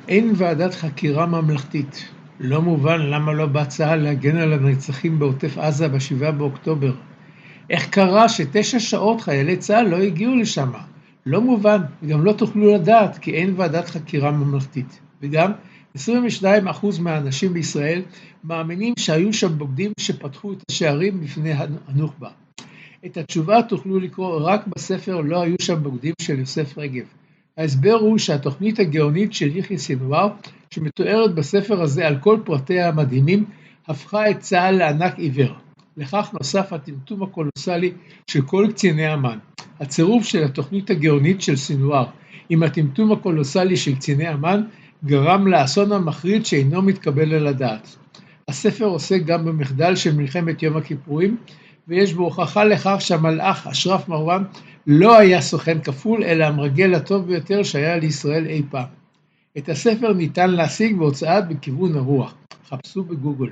אין ועדת חקירה ממלכתית. לא מובן למה לא בא צה"ל להגן על הנרצחים בעוטף עזה ב7 באוקטובר. איך קרה ש9 שעות חיילי צה"ל לא הגיעו לשם? לא מובן, וגם לא תוכלו לדעת כי אין ועדת חקירה ממלכתית. וגם 22% מהאנשים בישראל מאמינים שהיו שם בוגדים שפתחו את השערים בפני הנוח'בה. את התשובה תוכלו לקרוא רק בספר "לא היו שם בוגדים" של יוסף רגב. ההסבר הוא שהתוכנית הגאונית של יחיא סנוואר, שמתוארת בספר הזה על כל פרטיה המדהימים, הפכה את צה"ל לענק עיוור. לכך נוסף הטמטום הקולוסלי של כל קציני אמ"ן. הצירוף של התוכנית הגאונית של סנוואר עם הטמטום הקולוסלי של קציני אמ"ן גרם לאסון המחריד שאינו מתקבל על הדעת. הספר עוסק גם במחדל של מלחמת יום הכיפורים, ויש בו הוכחה לכך שהמלאך אשרף מרואן לא היה סוכן כפול, אלא המרגל הטוב ביותר שהיה לישראל אי פעם. את הספר ניתן להשיג בהוצאת בכיוון הרוח. חפשו בגוגל.